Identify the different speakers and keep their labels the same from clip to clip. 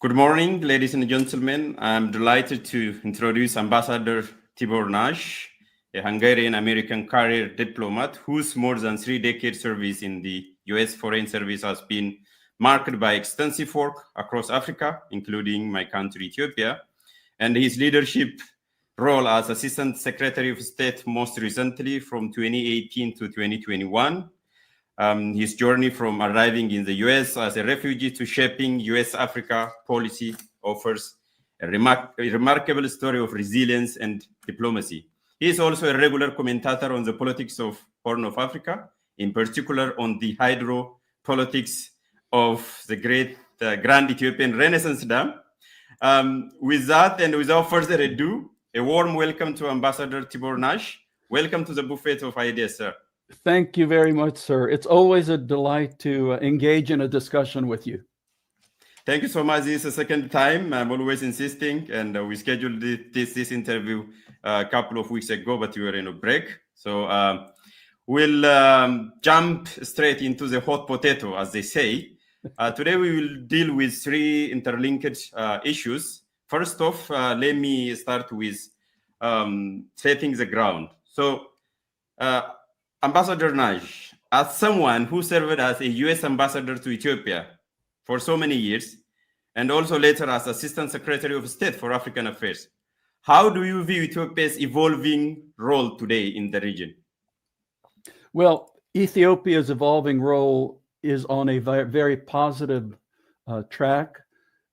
Speaker 1: Good morning, ladies and gentlemen. I'm delighted to introduce Ambassador Tibor Nagy, a Hungarian-American career diplomat whose more than 3 decade service in the US Foreign Service has been marked by extensive work across Africa, including my country, Ethiopia, and his leadership role as Assistant Secretary of State most recently from 2018 to 2021. His journey from arriving in the US as a refugee to shaping US-Africa policy offers a remarkable story of resilience and diplomacy. He is also a regular commentator on the politics of Horn of Africa, in particular on the hydropolitics of the great Grand Ethiopian Renaissance Dam. With that and without further ado, a warm welcome to Ambassador Tibor Nagy. Welcome to the buffet of ideas, sir.
Speaker 2: Thank you very much, sir. It's always a delight to engage in a discussion with you.
Speaker 1: Thank you so much. This is the second time. I'm always insisting, and we scheduled this interview a couple of weeks ago, but you were in a break. So we'll jump straight into the hot potato, as they say. Today we will deal with 3 interlinked issues. First off, let me start with setting the ground. So Ambassador Nagy, as someone who served as a US ambassador to Ethiopia for so many years, and also later as Assistant Secretary of State for African Affairs, how do you view Ethiopia's evolving role today in the region?
Speaker 2: Well, Ethiopia's evolving role is on a very positive track.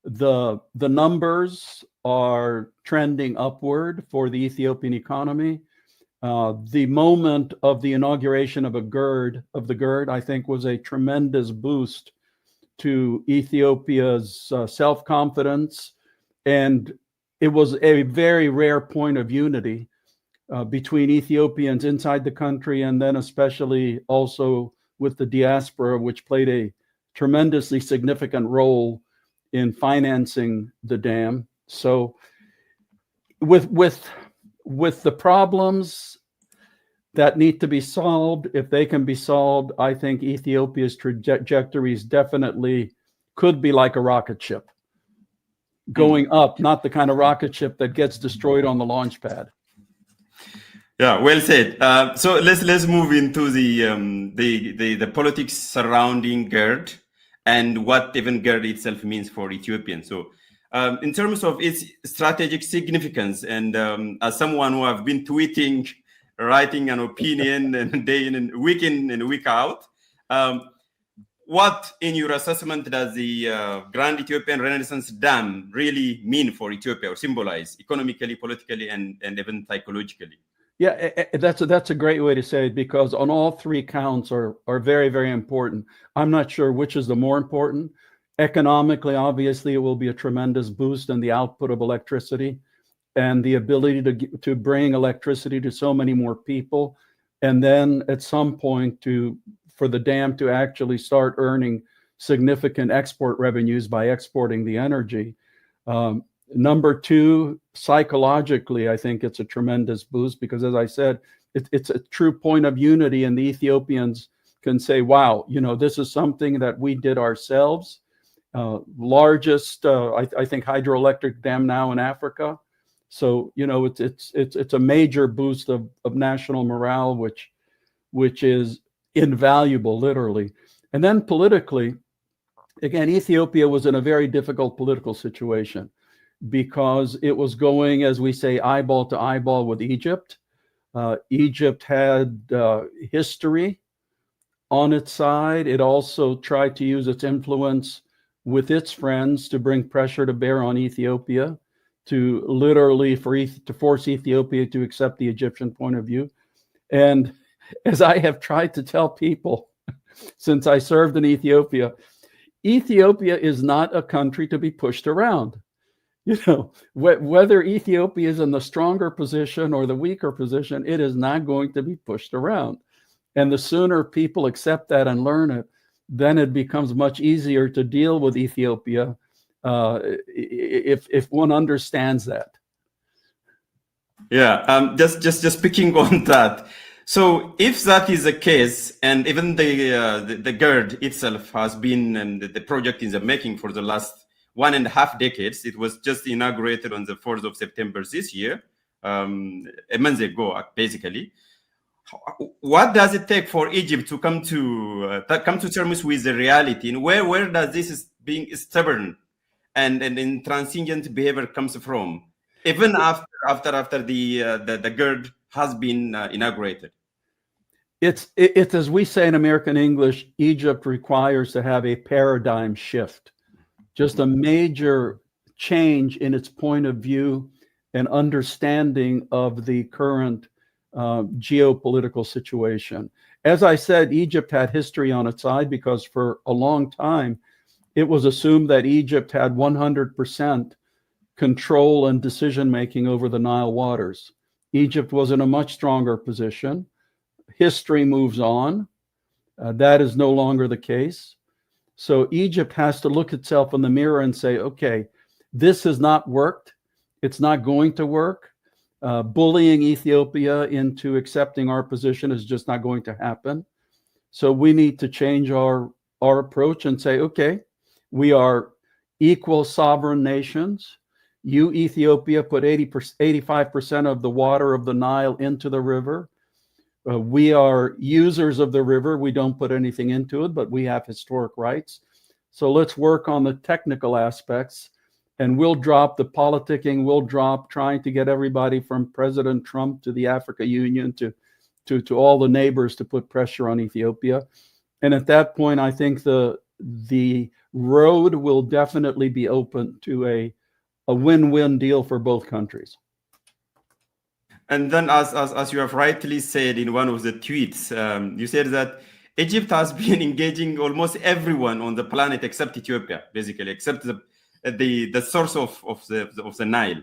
Speaker 2: The numbers are trending upward for the Ethiopian economy. The moment of the inauguration of the GERD, I think, was a tremendous boost to Ethiopia's self-confidence, and it was a very rare point of unity between Ethiopians inside the country, and then especially also with the diaspora, which played a tremendously significant role in financing the dam. So with the problems that need to be solved, if they can be solved, I think Ethiopia's trajectories definitely could be like a rocket ship going up, not the kind of rocket ship that gets destroyed on the launch pad.
Speaker 1: Yeah, well said. So let's move into the politics surrounding GERD and what even GERD itself means for Ethiopians. So in terms of its strategic significance, and as someone who have been tweeting, writing an opinion and day in and week out, what in your assessment does the Grand Ethiopian Renaissance Dam really mean for Ethiopia, or symbolize economically, politically, and even psychologically?
Speaker 2: Yeah, that's a great way to say it, because on all 3 counts are very, very important. I'm not sure which is the more important. Economically, obviously, it will be a tremendous boost in the output of electricity and the ability to bring electricity to so many more people. And then at some point for the dam to actually start earning significant export revenues by exporting the energy. Number 2, psychologically, I think it's a tremendous boost because, as I said, it's a true point of unity, and the Ethiopians can say, wow, this is something that we did ourselves. Largest, I think, hydroelectric dam now in Africa. So, it's a major boost of national morale, which is invaluable, literally. And then politically, again, Ethiopia was in a very difficult political situation because it was going, as we say, eyeball to eyeball with Egypt. Egypt had history on its side. It also tried to use its influence with its friends to bring pressure to bear on Ethiopia, to literally to force Ethiopia to accept the Egyptian point of view. And as I have tried to tell people since I served in Ethiopia, Ethiopia is not a country to be pushed around. Whether Ethiopia is in the stronger position or the weaker position, it is not going to be pushed around. And the sooner people accept that and learn it, then it becomes much easier to deal with Ethiopia if one understands that.
Speaker 1: Yeah, just picking on that. So if that is the case, and even the GERD itself has been, and the project in the making for the last 1.5 decades. It was just inaugurated on the 4th of September this year, a month ago, basically. What does it take for Egypt to come to terms with the reality? And where does this being stubborn and intransigent behavior comes from, even after the GERD has been inaugurated?
Speaker 2: It's as we say in American English, Egypt requires to have a paradigm shift, just a major change in its point of view and understanding of the current geopolitical situation. As I said, Egypt had history on its side because for a long time, it was assumed that Egypt had 100% control and decision-making over the Nile waters. Egypt was in a much stronger position. History moves on. That is no longer the case. So Egypt has to look itself in the mirror and say, okay, this has not worked. It's not going to work. Bullying Ethiopia into accepting our position is just not going to happen. So we need to change our approach and say, okay, we are equal sovereign nations. You, Ethiopia, put 85% of the water of the Nile into the river. We are users of the river. We don't put anything into it, but we have historic rights. So let's work on the technical aspects, and we'll drop the politicking. We'll drop trying to get everybody from President Trump to the African Union to all the neighbors to put pressure on Ethiopia. And at that point, I think the road will definitely be open to a win-win deal for both countries.
Speaker 1: And then, as you have rightly said in one of the tweets, you said that Egypt has been engaging almost everyone on the planet except Ethiopia, basically, except the source of the Nile,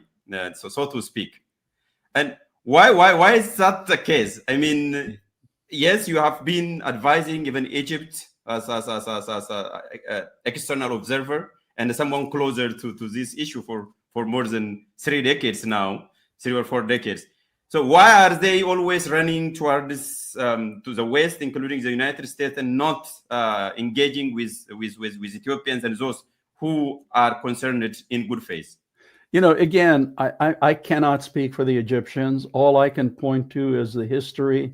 Speaker 1: so to speak. And why is that the case? I mean, yes, you have been advising even Egypt as an external observer and someone closer to this issue for more than 3 decades now, 3 or 4 decades. So why are they always running toward this to the West, including the United States, and not engaging with Ethiopians and those who are concerned in good faith?
Speaker 2: You know, again, I cannot speak for the Egyptians. All I can point to is the history,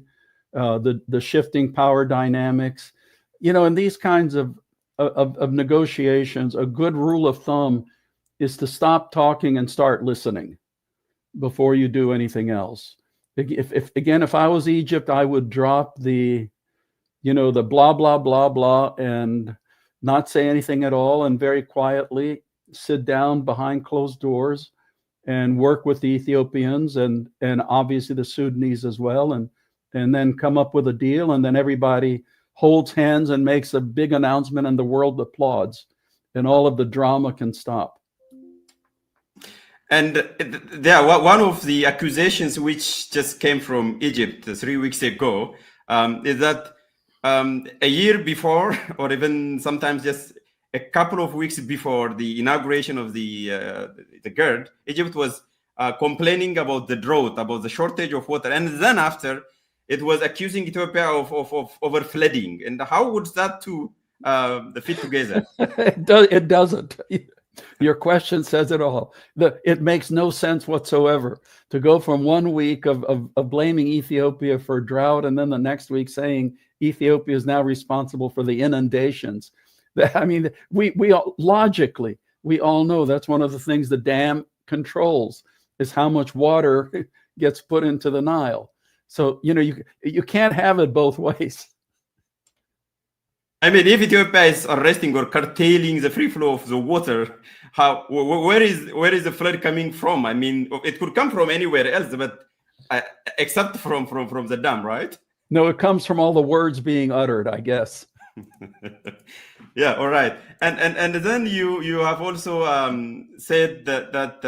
Speaker 2: the shifting power dynamics. You know, in these kinds of negotiations, a good rule of thumb is to stop talking and start listening before you do anything else. If I was Egypt, I would drop the blah, blah, blah, blah, and not say anything at all, and very quietly sit down behind closed doors and work with the Ethiopians and obviously the Sudanese as well, and then come up with a deal, and then everybody holds hands and makes a big announcement and the world applauds, and all of the drama can stop.
Speaker 1: And one of the accusations which just came from Egypt 3 weeks ago is that a year before, or even sometimes just a couple of weeks before the inauguration of the GERD, Egypt was complaining about the drought, about the shortage of water, and then after it was accusing Ethiopia of overflooding. And how would that two fit together?
Speaker 2: It doesn't. Your question says it all. It makes no sense whatsoever to go from 1 week of blaming Ethiopia for drought and then the next week saying Ethiopia is now responsible for the inundations. I mean, we all, logically, we all know that's one of the things the dam controls is how much water gets put into the Nile. So, you know, you can't have it both ways.
Speaker 1: I mean, if Ethiopia is arresting or curtailing the free flow of the water, where is the flood coming from? I mean, it could come from anywhere else, but except from the dam, right?
Speaker 2: No, it comes from all the words being uttered, I guess.
Speaker 1: Yeah, all right. And then you have also said that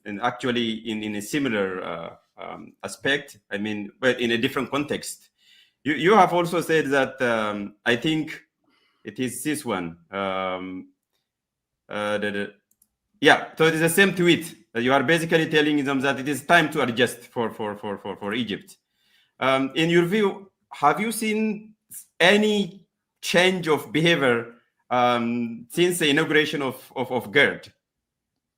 Speaker 1: and actually in a similar aspect, I mean, but in a different context. You have also said that I think it is this one. Yeah, so it is the same tweet. You are basically telling them that it is time to adjust for Egypt. In your view, have you seen any change of behavior since the inauguration of GERD?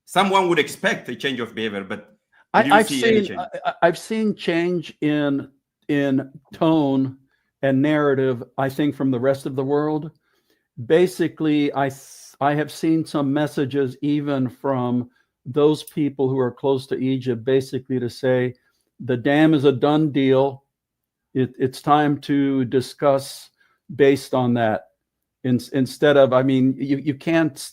Speaker 1: Someone would expect a change of behavior, but
Speaker 2: I've seen change in tone and narrative, I think, from the rest of the world. Basically, I have seen some messages even from those people who are close to Egypt, basically to say the dam is a done deal. It's time to discuss based on that. Instead of, I mean, you can't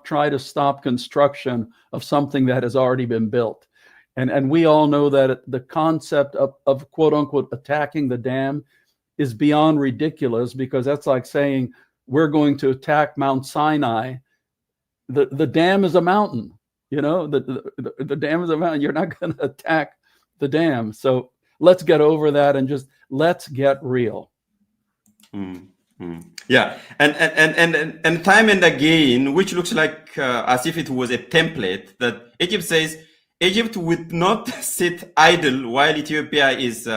Speaker 2: try to stop construction of something that has already been built. And we all know that the concept of quote unquote attacking the dam is beyond ridiculous, because that's like saying we're going to attack Mount Sinai. The dam is a mountain, you know, the dam is a mountain. You're not going to attack the dam. So let's get over that and just let's get real.
Speaker 1: Yeah, and time and again, which looks like as if it was a template, that Egypt says Egypt would not sit idle while Ethiopia is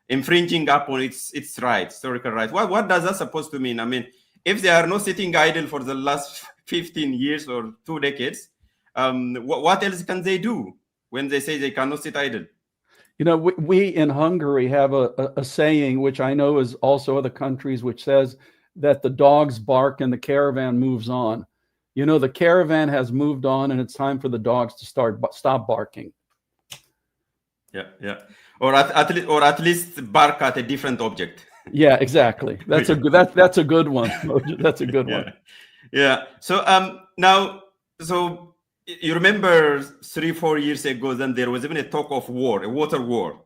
Speaker 1: infringing upon its rights, historical rights. What does that supposed to mean? I mean, if they are not sitting idle for the last 15 years or 2 decades, what else can they do when they say they cannot sit idle?
Speaker 2: You know, we in Hungary have a saying, which I know is also other countries, which says that the dogs bark and the caravan moves on. You know, the caravan has moved on, and it's time for the dogs to stop barking.
Speaker 1: Yeah. Or at least bark at a different object.
Speaker 2: Yeah, exactly. That's a good one. That's a good one.
Speaker 1: Yeah. So now, so you remember 3-4 years ago, then there was even a talk of war, a water war.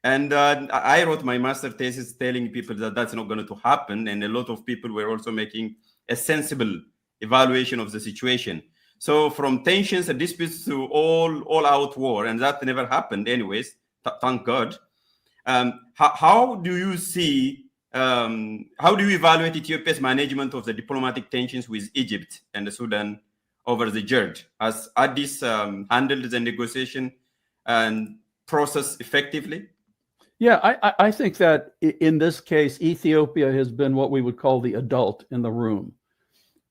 Speaker 1: And I wrote my master thesis telling people that that's not going to happen. And a lot of people were also making a sensible evaluation of the situation. So from tensions and disputes to all out war, and that never happened anyways, thank God. How do you see, how do you evaluate Ethiopia's management of the diplomatic tensions with Egypt and Sudan over the GERD? Has Addis handled the negotiation and process effectively?
Speaker 2: Yeah, I think that in this case, Ethiopia has been what we would call the adult in the room.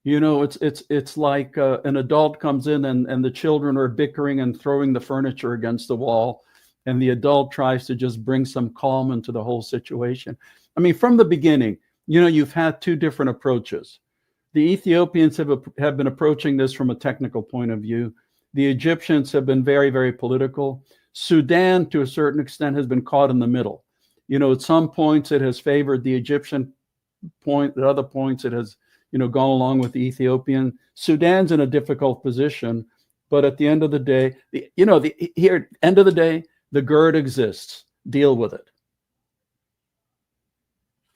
Speaker 2: You know, it's like an adult comes in and the children are bickering and throwing the furniture against the wall, and the adult tries to just bring some calm into the whole situation. I mean, from the beginning, you know, you've had 2 different approaches. The Ethiopians have been approaching this from a technical point of view. The Egyptians have been very, very political. Sudan, to a certain extent, has been caught in the middle. You know, at some points it has favored the Egyptian point. At other points it has, you know, gone along with the Ethiopian. Sudan's in a difficult position, but at the end of the day, the GERD exists. Deal with it.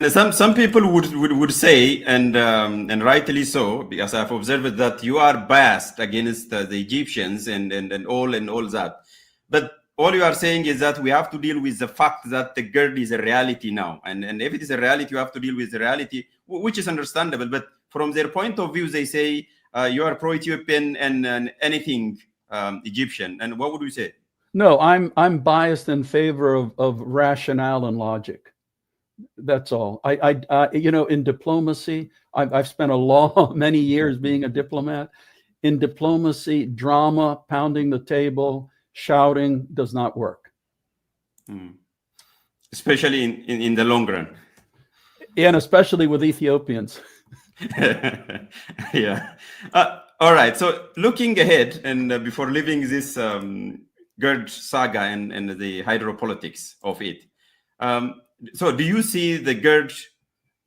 Speaker 1: Some people would say, and rightly so, because I've observed that you are biased against the Egyptians and all that. But all you are saying is that we have to deal with the fact that the GERD is a reality now. And if it is a reality, you have to deal with the reality, which is understandable. But from their point of view, they say you are pro-Ethiopian and anything Egyptian. And what would you say?
Speaker 2: No, I'm biased in favor of rationale and logic. That's all. I you know, in diplomacy, I've spent many years being a diplomat. In diplomacy, drama, pounding the table, shouting does not work.
Speaker 1: Especially in the long run.
Speaker 2: And especially with Ethiopians.
Speaker 1: Yeah. All right. So looking ahead, and before leaving this GERD saga and the hydropolitics of it, so do you see the GERD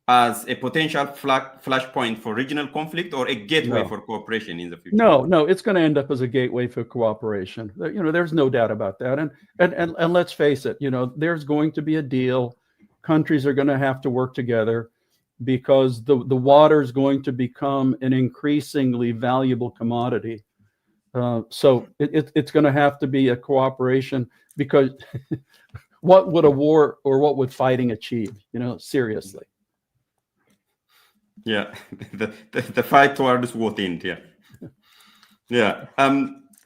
Speaker 1: as a potential flashpoint for regional conflict or a gateway for cooperation in the future?
Speaker 2: No, it's going to end up as a gateway for cooperation. You know, there's no doubt about that. And let's face it, you know, there's going to be a deal. Countries are going to have to work together because the water is going to become an increasingly valuable commodity. So it's going to have to be a cooperation, because what would a war or what would fighting achieve? You know, seriously.
Speaker 1: Yeah, the fight towards what end? Yeah.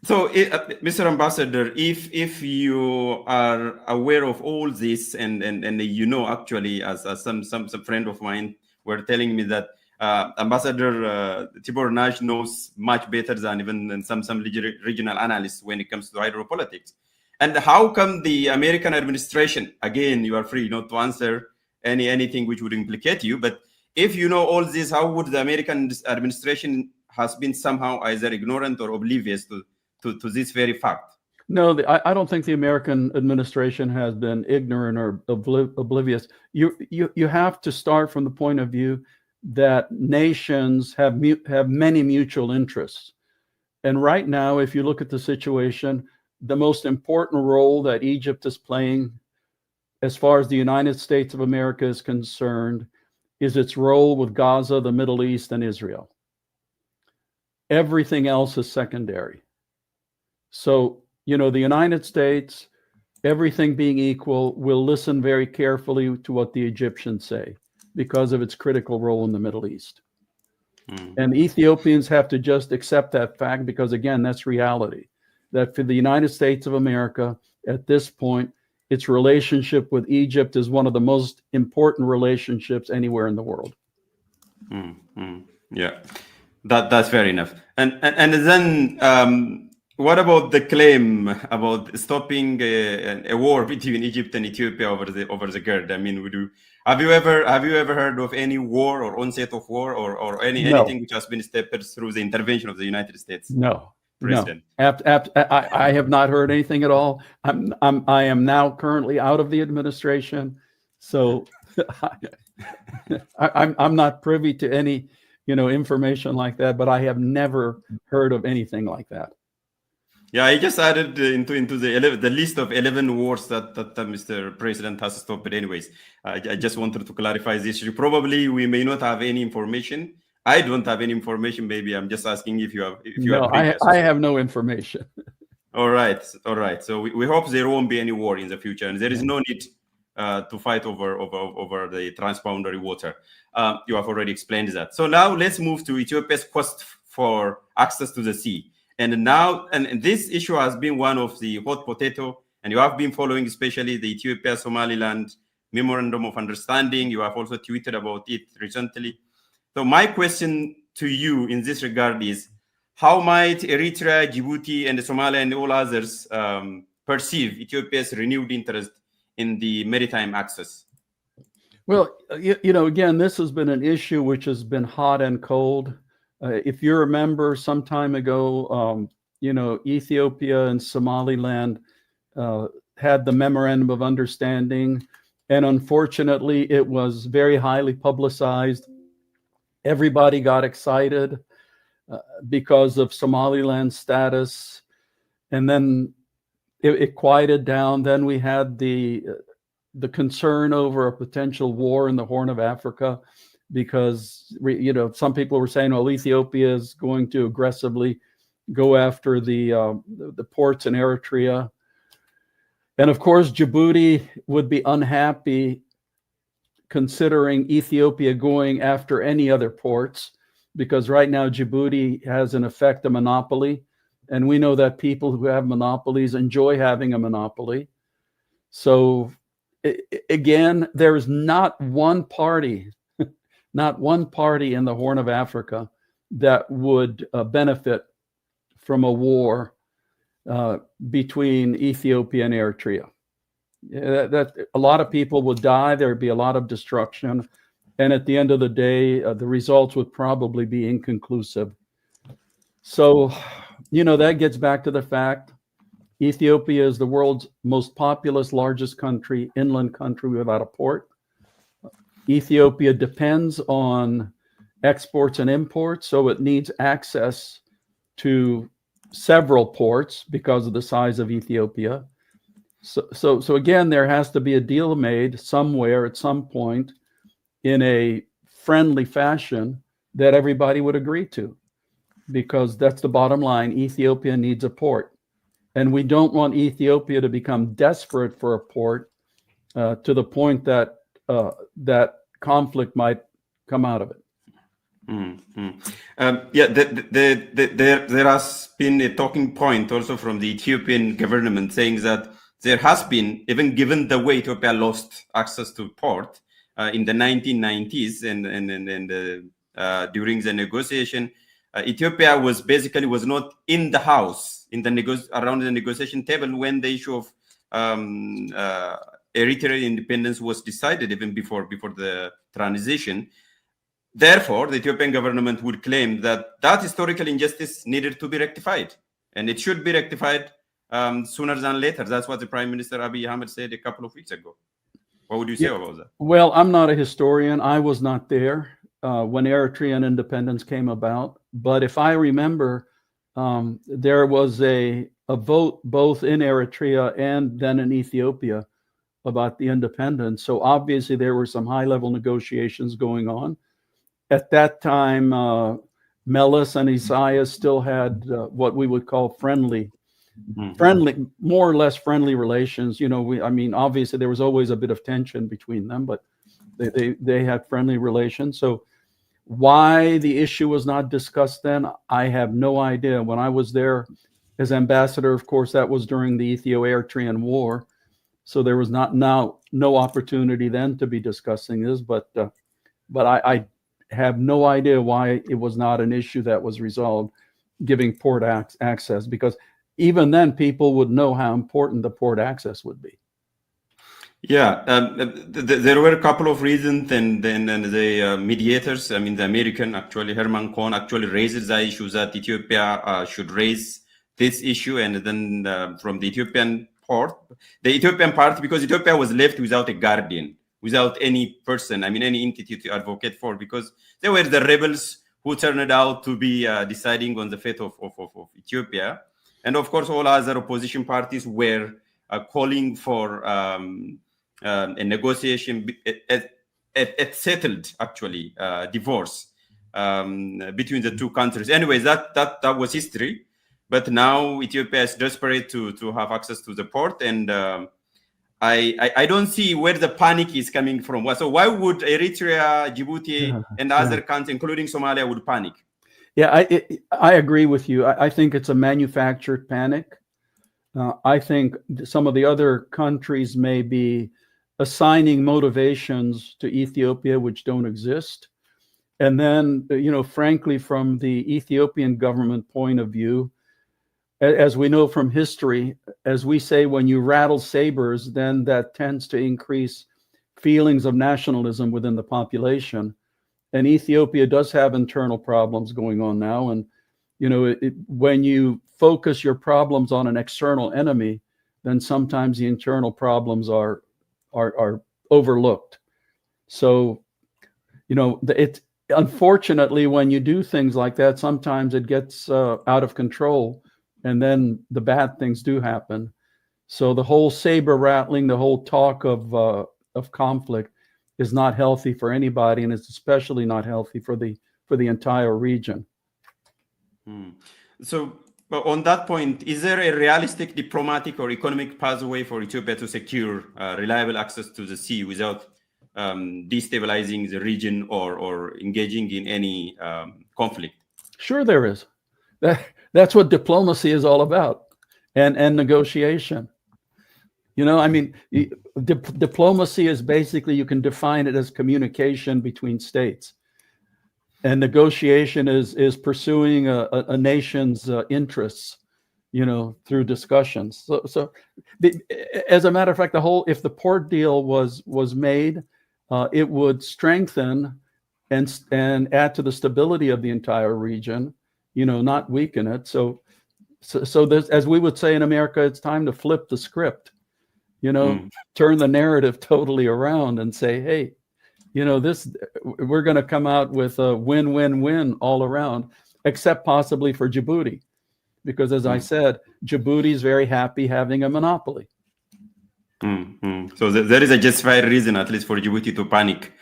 Speaker 1: So, Mr. Ambassador, if you are aware of all this, and you know, actually, as some friend of mine were telling me that Ambassador Tibor Nagy knows much better than even some regional analysts when it comes to hydropolitics. And how come the American administration, again, you are free not to answer anything which would implicate you, but if you know all this, how would the American administration has been somehow either ignorant or oblivious to this very fact?
Speaker 2: No, I don't think the American administration has been ignorant or oblivious. You have to start from the point of view that nations have many mutual interests. And right now, if you look at the situation, the most important role that Egypt is playing, as far as the United States of America is concerned, is its role with Gaza, the Middle East, and Israel. Everything else is secondary. So, the United States, everything being equal, will listen very carefully to what the Egyptians say because of its critical role in the Middle East. And Ethiopians have to just accept that fact because, again, that's reality. That for the United States of America, at this point, its relationship with Egypt is one of the most important relationships anywhere in the world.
Speaker 1: Yeah, that's fair enough. And then what about the claim about stopping a war between Egypt and Ethiopia over the GERD? I mean, have you ever heard of any war or onset of war or anything which has been stepped through the intervention of the United States?
Speaker 2: No.
Speaker 1: President?
Speaker 2: No, I have not heard anything at all. I am now currently out of the administration, so I'm not privy to any, information like that. But I have never heard of anything like that.
Speaker 1: Yeah, I just added into the list of 11 wars that Mr. President has stopped. Anyways, I just wanted to clarify this issue. Probably we may not have any information. I don't have any information. Maybe I'm just asking if you have.
Speaker 2: No, I have no information.
Speaker 1: All right. So we hope there won't be any war in the future, and there is no need to fight over the transboundary water. You have already explained that. So now let's move to Ethiopia's quest for access to the sea. And this issue has been one of the hot potato, and you have been following especially the Ethiopia-Somaliland Memorandum of Understanding. You have also tweeted about it recently. So my question to you in this regard is, how might Eritrea, Djibouti, and Somalia and all others perceive Ethiopia's renewed interest in the maritime access?
Speaker 2: Well, again, this has been an issue which has been hot and cold. If you remember some time ago, Ethiopia and Somaliland had the Memorandum of Understanding, and unfortunately, it was very highly publicized. Everybody got excited because of Somaliland's status, and then it quieted down. Then we had the concern over a potential war in the Horn of Africa, because some people were saying, well, Ethiopia is going to aggressively go after the ports in Eritrea, and of course Djibouti would be unhappy considering Ethiopia going after any other ports, because right now Djibouti has in effect a monopoly, and we know that people who have monopolies enjoy having a monopoly. So again, there is not one party in the Horn of Africa that would benefit from a war between Ethiopia and Eritrea. That a lot of people would die, there would be a lot of destruction, and at the end of the day, the results would probably be inconclusive. So, that gets back to the fact Ethiopia is the world's most populous, largest country, inland country without a port. Ethiopia depends on exports and imports, so it needs access to several ports because of the size of Ethiopia. So again, there has to be a deal made somewhere at some point in a friendly fashion that everybody would agree to, because that's the bottom line. Ethiopia needs a port, and we don't want Ethiopia to become desperate for a port to the point that that conflict might come out of it.
Speaker 1: There has been a talking point also from the Ethiopian government saying that there has been, even given the way Ethiopia lost access to port in the 1990s and during the negotiation. Ethiopia was not in the house around the negotiation table when the issue of Eritrean independence was decided, even before the transition. Therefore, the Ethiopian government would claim that historical injustice needed to be rectified, and it should be rectified sooner than later. That's what the Prime Minister Abiy Ahmed said a couple of weeks ago. What would you say about that?
Speaker 2: Well, I'm not a historian. I was not there when Eritrean independence came about. But if I remember, there was a vote both in Eritrea and then in Ethiopia about the independence. So obviously there were some high-level negotiations going on. At that time, Meles and Isaias still had what we would call friendly, more or less friendly relations. Obviously there was always a bit of tension between them, but they had friendly relations. So why the issue was not discussed then, I have no idea. When I was there as ambassador, of course, that was during the Ethio-Eritrean War. So there was no opportunity then to be discussing this, but I have no idea why it was not an issue that was resolved, giving port access, because even then people would know how important the port access would be.
Speaker 1: Yeah, there were a couple of reasons, and the mediators, the American, actually, Herman Cohn, actually raises the issue that Ethiopia should raise this issue, and then from the Ethiopian part, because Ethiopia was left without a guardian, without any person, any entity to advocate for, because they were the rebels who turned out to be deciding on the fate of Ethiopia. And of course, all other opposition parties were calling for a negotiation, a settled, actually, divorce between the two countries. Anyways, that was history. But now Ethiopia is desperate to have access to the port, and I don't see where the panic is coming from. So why would Eritrea, Djibouti, and other countries, including Somalia, would panic?
Speaker 2: Yeah, I agree with you. I think it's a manufactured panic. I think some of the other countries may be assigning motivations to Ethiopia which don't exist. And then, frankly, from the Ethiopian government point of view, as we know from history, as we say, when you rattle sabers, then that tends to increase feelings of nationalism within the population. And Ethiopia does have internal problems going on now. And, when you focus your problems on an external enemy, then sometimes the internal problems are overlooked. So, unfortunately, when you do things like that, sometimes it gets out of control, and then the bad things do happen. So the whole sabre-rattling, the whole talk of conflict is not healthy for anybody, and it's especially not healthy for the entire region.
Speaker 1: So on that point, is there a realistic diplomatic or economic pathway for Ethiopia to secure reliable access to the sea without destabilizing the region or engaging in any conflict?
Speaker 2: Sure, there is. That's what diplomacy is all about, and negotiation. Diplomacy is basically, you can define it as communication between states, and negotiation is pursuing a nation's interests, through discussions. So as a matter of fact, if the port deal was made, it would strengthen and add to the stability of the entire region, not weaken it. So there's, as we would say in America, it's time to flip the script, turn the narrative totally around and say, hey, we're going to come out with a win-win-win all around, except possibly for Djibouti, because as I said, Djibouti is very happy having a monopoly.
Speaker 1: So there is a justified reason, at least for Djibouti, to panic.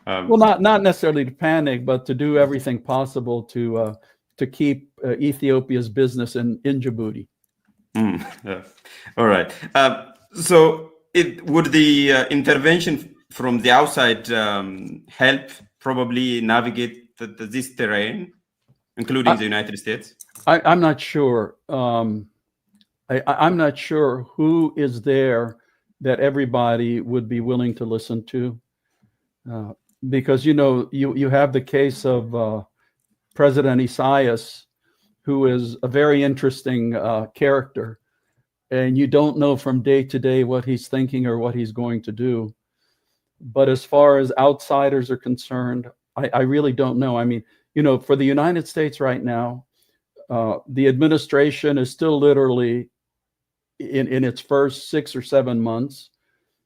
Speaker 2: Well, not necessarily to panic, but to do everything possible to keep Ethiopia's business in Djibouti.
Speaker 1: All right. So would the intervention from the outside help probably navigate this terrain, including the United States?
Speaker 2: I'm not sure. I'm not sure who is there that everybody would be willing to listen to. because you have the case of President Isaias, who is a very interesting character, and you don't know from day to day what he's thinking or what he's going to do. But as far as outsiders are concerned, I really don't know. I mean, for the United States right now, the administration is still literally in its first 6 or 7 months.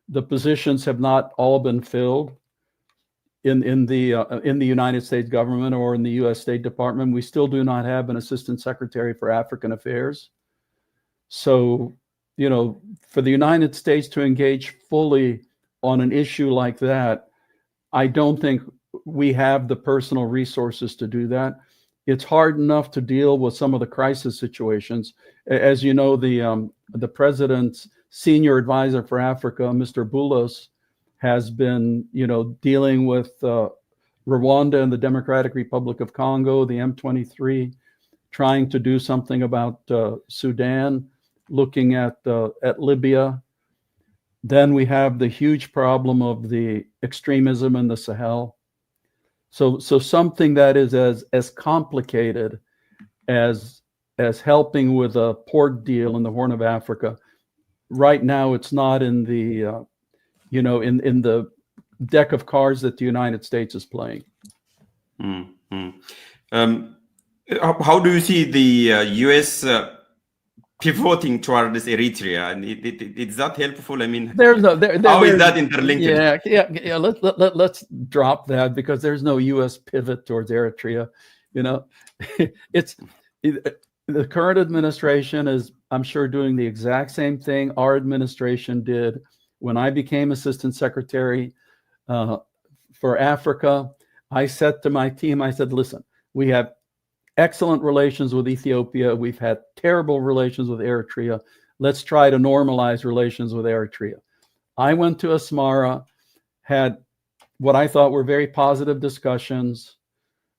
Speaker 2: The positions have not all been filled in the United States government or in the U.S. State Department. We still do not have an assistant secretary for African affairs. So, for the United States to engage fully on an issue like that, I don't think we have the personal resources to do that. It's hard enough to deal with some of the crisis situations. As you know, the president's senior advisor for Africa, Mr. Boulos, has been, dealing with Rwanda and the Democratic Republic of Congo, the M23, trying to do something about Sudan, looking at Libya. Then we have the huge problem of the extremism in the Sahel. So something that is as complicated as helping with a port deal in the Horn of Africa. Right now, it's not in the in the deck of cards that the United States is playing.
Speaker 1: Mm-hmm. How do you see the U.S. Pivoting towards Eritrea, and it's that helpful? I mean, how is that interlinked?
Speaker 2: Yeah. Let's drop that, because there's no U.S. pivot towards Eritrea. It's the current administration is, I'm sure, doing the exact same thing our administration did when I became Assistant Secretary for Africa. I said to my team, I said, listen, we have excellent relations with Ethiopia. We've had terrible relations with Eritrea. Let's try to normalize relations with Eritrea. I went to Asmara, had what I thought were very positive discussions.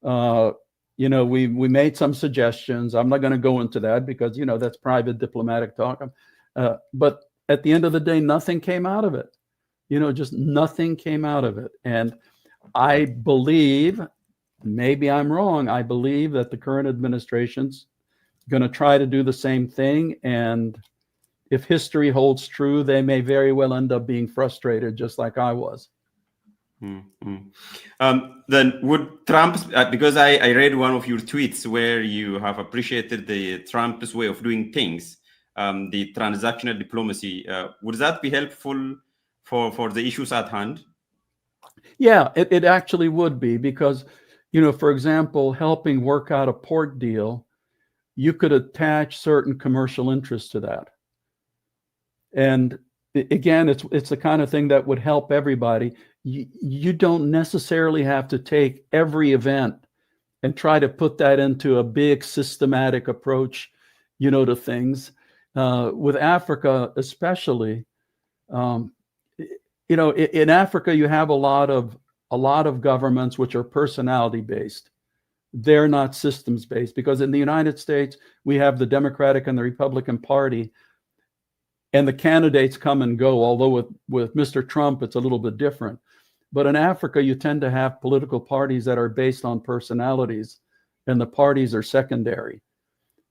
Speaker 2: We made some suggestions. I'm not going to go into that because, that's private diplomatic talk. But at the end of the day, nothing came out of it. Just nothing came out of it. And I believe, maybe I'm wrong, I believe that the current administration's going to try to do the same thing. And if history holds true, they may very well end up being frustrated, just like I was.
Speaker 1: Mm-hmm. Then would Trump, because I read one of your tweets where you have appreciated the Trump's way of doing things, the transactional diplomacy, would that be helpful for the issues at hand?
Speaker 2: Yeah, it actually would be, because, for example, helping work out a port deal, you could attach certain commercial interests to that. And again, it's the kind of thing that would help everybody. You don't necessarily have to take every event and try to put that into a big systematic approach, to things. With Africa, especially, in Africa, you have a lot of governments which are personality based. They're not systems based, because in the United States, we have the Democratic and the Republican Party, and the candidates come and go, although with Mr. Trump, it's a little bit different. But in Africa, you tend to have political parties that are based on personalities, and the parties are secondary.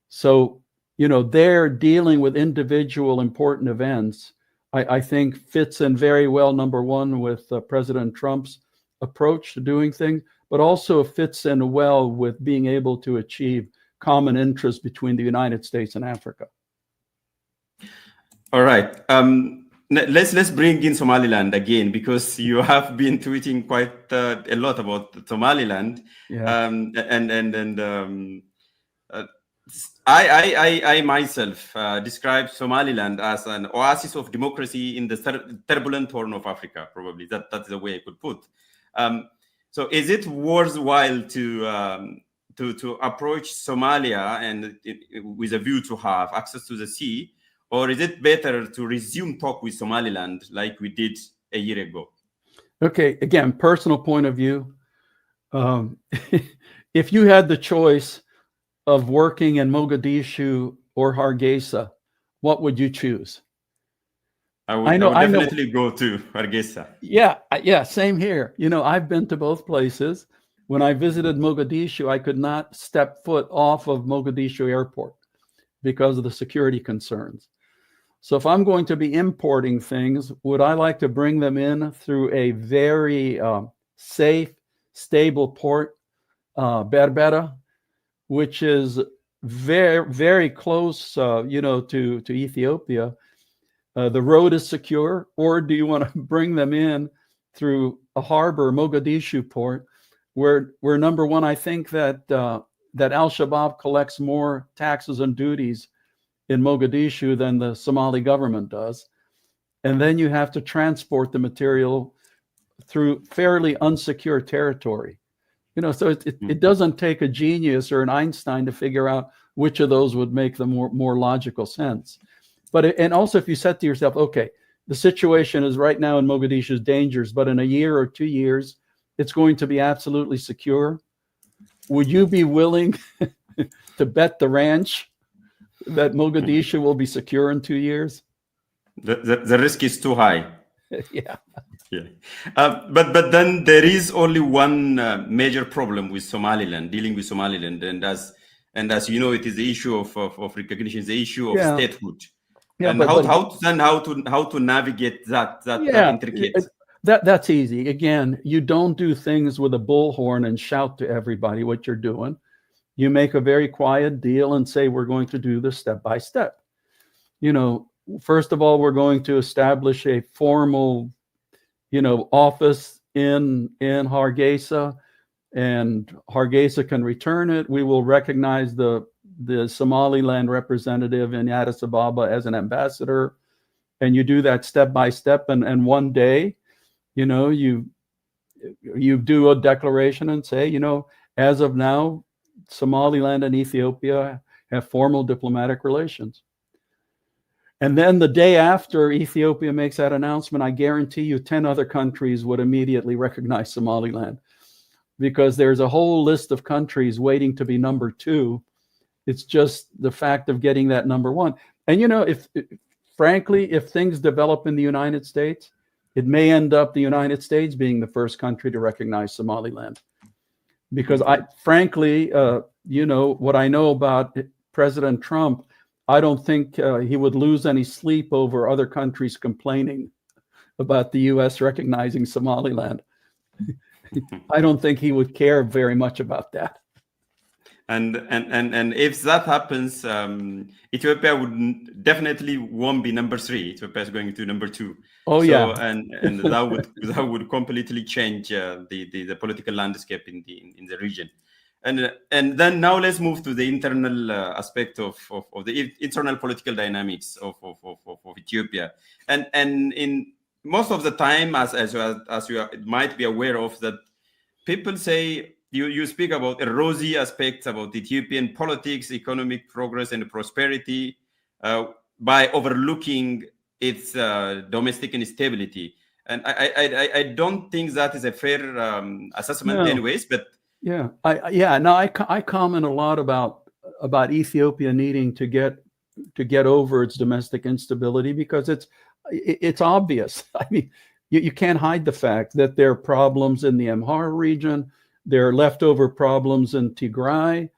Speaker 2: So, they're dealing with individual important events, I think fits in very well, number one, with President Trump's approach to doing things, but also fits in well with being able to achieve common interests between the United States and Africa.
Speaker 1: All right. Let's bring in Somaliland again, because you have been tweeting quite a lot about Somaliland.
Speaker 2: Yeah.
Speaker 1: I myself describe Somaliland as an oasis of democracy in the turbulent Horn of Africa. Probably that's the way I could put. So is it worthwhile to approach Somalia and with a view to have access to the sea, or is it better to resume talk with Somaliland like we did a year ago?
Speaker 2: Okay, again, personal point of view. If you had the choice of working in Mogadishu or Hargeisa, what would you choose?
Speaker 1: I would definitely go to Hargeisa.
Speaker 2: Yeah, same here. I've been to both places. When I visited Mogadishu, I could not step foot off of Mogadishu airport because of the security concerns. So if I'm going to be importing things, would I like to bring them in through a very safe, stable port, Berbera, which is very, very close, to Ethiopia? The road is secure, or do you want to bring them in through a harbor, Mogadishu port, where number one, I think that Al-Shabaab collects more taxes and duties in Mogadishu than the Somali government does. And then you have to transport the material through fairly unsecure territory. So it doesn't take a genius or an Einstein to figure out which of those would make the more logical sense. And also if you said to yourself, okay, the situation is right now in Mogadishu is dangerous, but in a year or 2 years, it's going to be absolutely secure. Would you be willing to bet the ranch that Mogadishu will be secure in 2 years?
Speaker 1: The risk is too high.
Speaker 2: Yeah.
Speaker 1: But then there is only one major problem with Somaliland, dealing with Somaliland, and as you know, it is the issue of recognition, it's the issue of statehood. And how to navigate that intricate.
Speaker 2: That's easy. Again, you don't do things with a bullhorn and shout to everybody what you're doing. You make a very quiet deal and say, we're going to do this step by step. First of all, we're going to establish a formal, office in Hargeisa, and Hargeisa can return it. We will recognize the Somaliland representative in Addis Ababa as an ambassador, and you do that step by step. And one day, you do a declaration and say, as of now, Somaliland and Ethiopia have formal diplomatic relations. And then the day after Ethiopia makes that announcement, I guarantee you 10 other countries would immediately recognize Somaliland, because there's a whole list of countries waiting to be number 2. It's just the fact of getting that number 1. And if things develop in the United States, it may end up the United States being the first country to recognize Somaliland. Because what I know about President Trump, I don't think he would lose any sleep over other countries complaining about the US recognizing Somaliland. I don't think he would care very much about that.
Speaker 1: And if that happens, Ethiopia definitely won't be number 3. Ethiopia is going to number 2.
Speaker 2: Oh, yeah.
Speaker 1: And that would completely change the political landscape in the region. And then now let's move to the internal aspect of the internal political dynamics of Ethiopia. And in most of the time, as you might be aware of, that people say you speak about a rosy aspects about Ethiopian politics, economic progress, and prosperity by overlooking its domestic instability. And I don't think that is a fair assessment, anyways. But
Speaker 2: I comment a lot about Ethiopia needing to get over its domestic instability, because it's obvious. I mean, you can't hide the fact that there are problems in the Amhara region. There are leftover problems in Tigray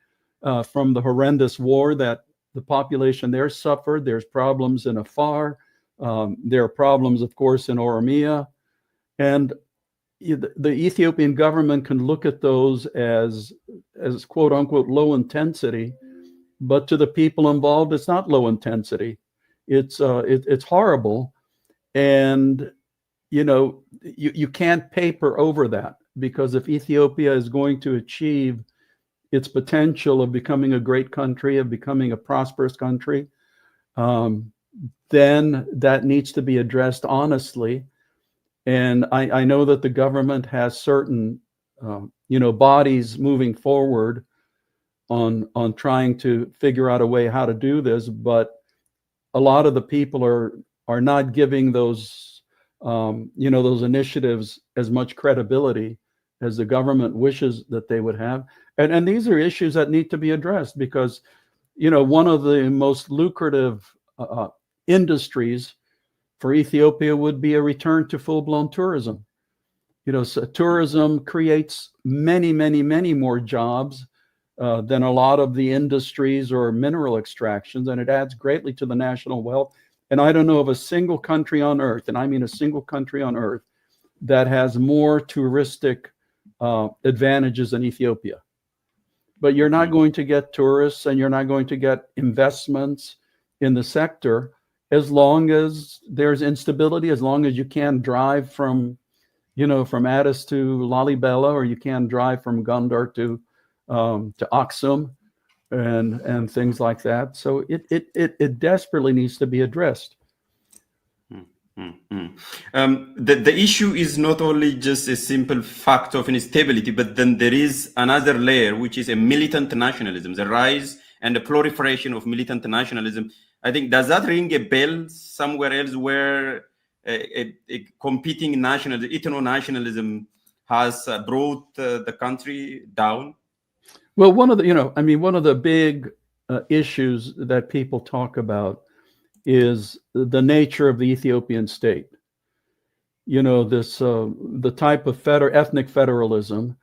Speaker 2: from the horrendous war that the population there suffered. There's problems in Afar. There are problems, of course, in Oromia. And the Ethiopian government can look at those as quote unquote low intensity, but to the people involved, it's not low intensity. It's horrible, and you can't paper over that, because if Ethiopia is going to achieve its potential of becoming a great country, of becoming a prosperous country, then that needs to be addressed honestly. And I know that the government has certain, bodies moving forward on trying to figure out a way how to do this, but a lot of the people are not giving those, those initiatives as much credibility as the government wishes that they would have. And these are issues that need to be addressed, because, one of the most lucrative industries for Ethiopia would be a return to full-blown tourism. So tourism creates many, many, many more jobs than a lot of the industries or mineral extractions, and it adds greatly to the national wealth. And I don't know of a single country on earth, and I mean a single country on earth, that has more touristic advantages than Ethiopia. But you're not going to get tourists and you're not going to get investments in the sector as long as there's instability, as long as you can't drive from Addis to Lalibela, or you can't drive from Gondar to Aksum and things like that. So it desperately needs to be addressed.
Speaker 1: The issue is not only just a simple fact of instability, but then there is another layer, which is a militant nationalism, the rise and the proliferation of militant nationalism. I think, does that ring a bell somewhere else where a competing nationalism, ethno-nationalism, has brought the country down?
Speaker 2: Well, one of the big issues that people talk about is the nature of the Ethiopian state. The type of ethnic federalism,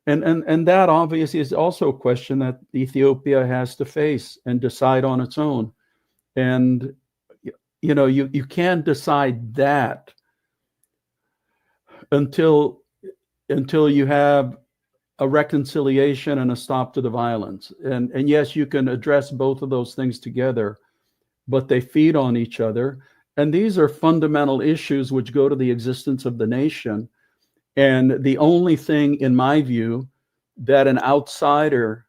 Speaker 2: and that obviously is also a question that Ethiopia has to face and decide on its own. And you can't decide that until you have a reconciliation and a stop to the violence. And yes, you can address both of those things together, but they feed on each other. And these are fundamental issues which go to the existence of the nation. And the only thing, in my view, that an outsider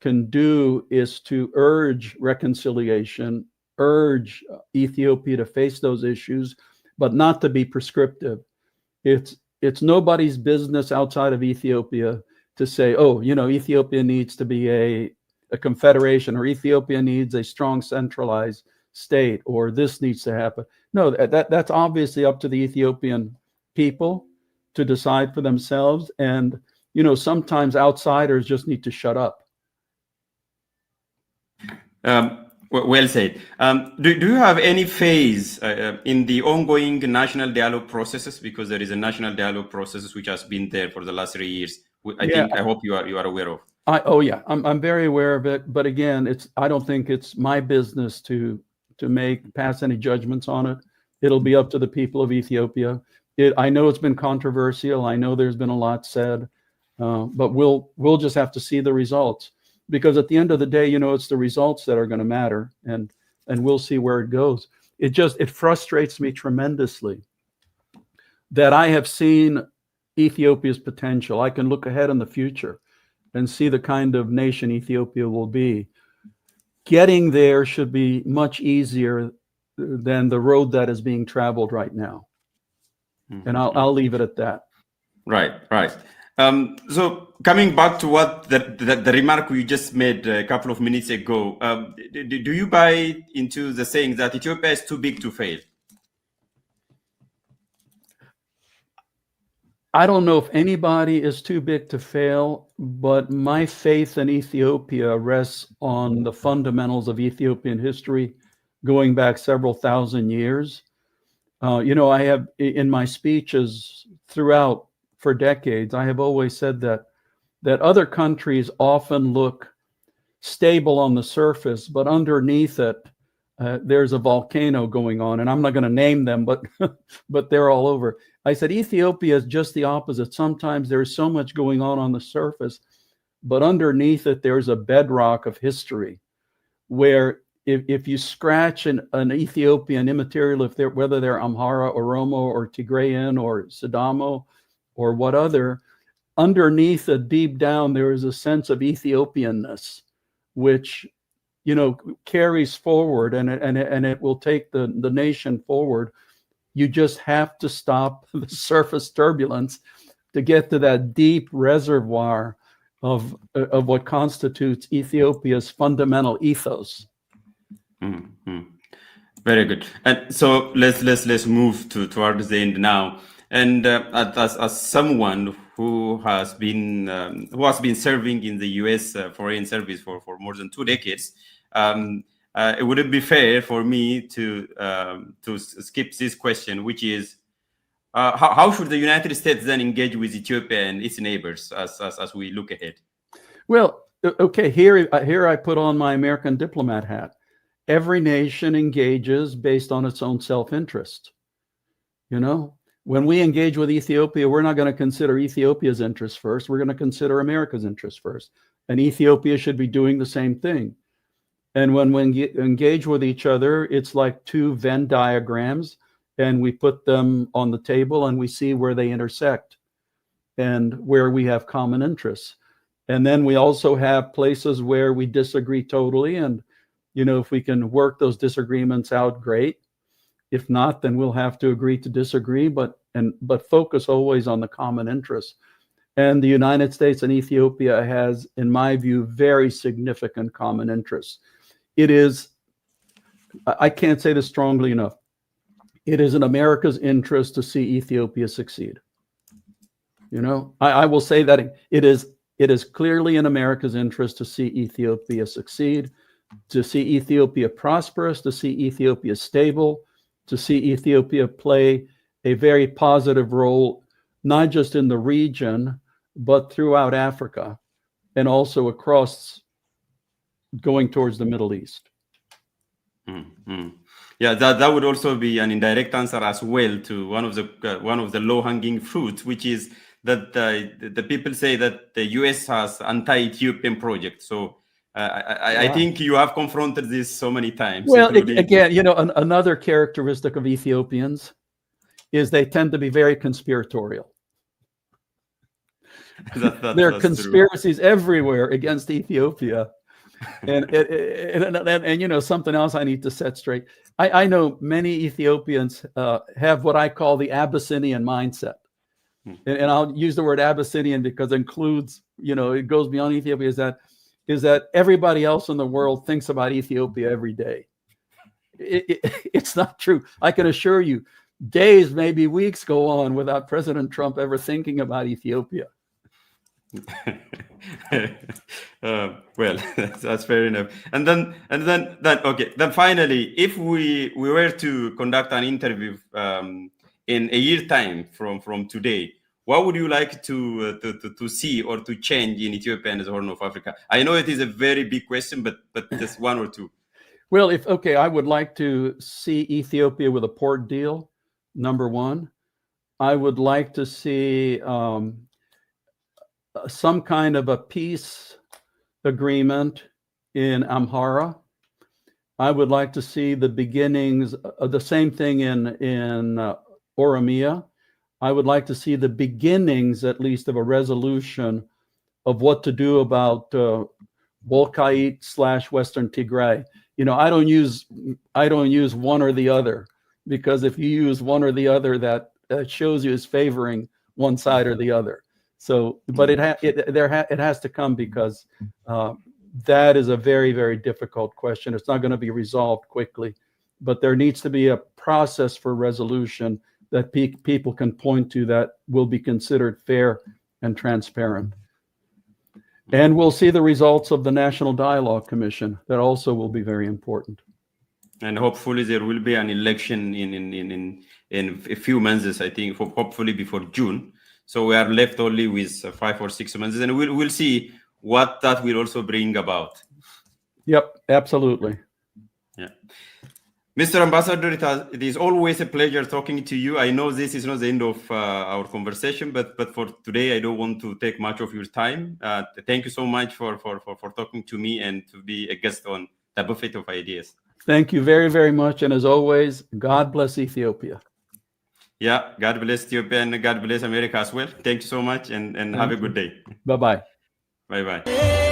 Speaker 2: can do is to urge reconciliation, urge Ethiopia to face those issues, but not to be prescriptive. It's nobody's business outside of Ethiopia to say, Ethiopia needs to be a confederation, or Ethiopia needs a strong centralized state, or this needs to happen. No, that's obviously up to the Ethiopian people to decide for themselves. And, sometimes outsiders just need to shut up.
Speaker 1: Well said. Do you have any phase in the ongoing national dialogue processes? Because there is a national dialogue process which has been there for the last 3 years. I hope you are aware of.
Speaker 2: I'm very aware of it. But again, I don't think it's my business to pass any judgments on it. It'll be up to the people of Ethiopia. I know it's been controversial. I know there's been a lot said, but we'll just have to see the results. Because at the end of the day, it's the results that are going to matter, and we'll see where it goes. It frustrates me tremendously that I have seen Ethiopia's potential. I can look ahead in the future and see the kind of nation Ethiopia will be. Getting there should be much easier than the road that is being traveled right now. Mm-hmm. And I'll leave it at that.
Speaker 1: Right. So coming back to what the remark you just made a couple of minutes ago, do you buy into the saying that Ethiopia is too big to fail?
Speaker 2: I don't know if anybody is too big to fail, but my faith in Ethiopia rests on the fundamentals of Ethiopian history going back several thousand years. I have, in my speeches throughout for decades, I have always said that other countries often look stable on the surface, but underneath it, there's a volcano going on, and I'm not going to name them, but they're all over. I said Ethiopia is just the opposite. Sometimes there's so much going on the surface, but underneath it, there's a bedrock of history, where if you scratch an Ethiopian immaterial, whether they're Amhara, Oromo, or Tigrayan, or Sidamo, or what other, underneath it, deep down, there is a sense of Ethiopianness, which carries forward, and it will take the nation forward. You just have to stop the surface turbulence to get to that deep reservoir of what constitutes Ethiopia's fundamental ethos.
Speaker 1: Mm-hmm. Very good. And so let's move towards the end now. And as someone who has been serving in the U.S. Foreign Service for more than 2 decades, it wouldn't be fair for me to skip this question, which is how should the United States then engage with Ethiopia and its neighbors as we look ahead?
Speaker 2: Well, okay, here I put on my American diplomat hat. Every nation engages based on its own self-interest. You know, when we engage with Ethiopia, we're not going to consider Ethiopia's interests first. We're going to consider America's interests first. And Ethiopia should be doing the same thing. And when we engage with each other, it's like two Venn diagrams, and we put them on the table and we see where they intersect and where we have common interests. And then we also have places where we disagree totally. And, you know, if we can work those disagreements out, great. If not, then we'll have to agree to disagree, but focus always on the common interests. And the United States and Ethiopia has, in my view, very significant common interests. It is, I can't say this strongly enough, it is in America's interest to see Ethiopia succeed. You know, I will say that it is clearly in America's interest to see Ethiopia succeed, to see Ethiopia prosperous, to see Ethiopia stable, to see Ethiopia play a very positive role, not just in the region, but throughout Africa and also across going towards the Middle East.
Speaker 1: Mm-hmm. Yeah, that would also be an indirect answer as well to one of the low-hanging fruits, which is that the people say that the US has anti-Ethiopian project. So I think you have confronted this so many times.
Speaker 2: Well, again, you know, another characteristic of Ethiopians is they tend to be very conspiratorial. There are conspiracies everywhere against Ethiopia. And you know, something else I need to set straight. I know many Ethiopians have what I call the Abyssinian mindset. And I'll use the word Abyssinian because it includes, you know, it goes beyond Ethiopia, is that everybody else in the world thinks about Ethiopia every day. It's not true. I can assure you, days, maybe weeks go on without President Trump ever thinking about Ethiopia.
Speaker 1: Well, that's fair enough. And then okay. Then finally, if we were to conduct an interview in a year time from today, what would you like to see or to change in Ethiopia and the Horn of Africa? I know it is a very big question, but just one or two.
Speaker 2: Well, I would like to see Ethiopia with a port deal, number one. I would like to see some kind of a peace agreement in Amhara. I would like to see the beginnings of the same thing in Oromia. I would like to see the beginnings, at least, of a resolution of what to do about Wolkait/Western Tigray. You know, I don't use one or the other, because if you use one or the other, that shows you as favoring one side or the other. So, but it has to come, because that is a very, very difficult question. It's not going to be resolved quickly, but there needs to be a process for resolution that people can point to that will be considered fair and transparent. And we'll see the results of the National Dialogue Commission. That also will be very important.
Speaker 1: And hopefully there will be an election in a few months, I think, hopefully before June. So we are left only with 5 or 6 months, and we'll see what that will also bring about.
Speaker 2: Yep, absolutely.
Speaker 1: Yeah. Mr. Ambassador, it is always a pleasure talking to you. I know this is not the end of our conversation, but for today, I don't want to take much of your time. Thank you so much for talking to me and to be a guest on the Buffet of Ideas.
Speaker 2: Thank you very, very much. And as always, God bless Ethiopia.
Speaker 1: Yeah, God bless Ethiopia and God bless America as well. Thank you so much, and have a good day.
Speaker 2: Bye-bye.
Speaker 1: Bye-bye.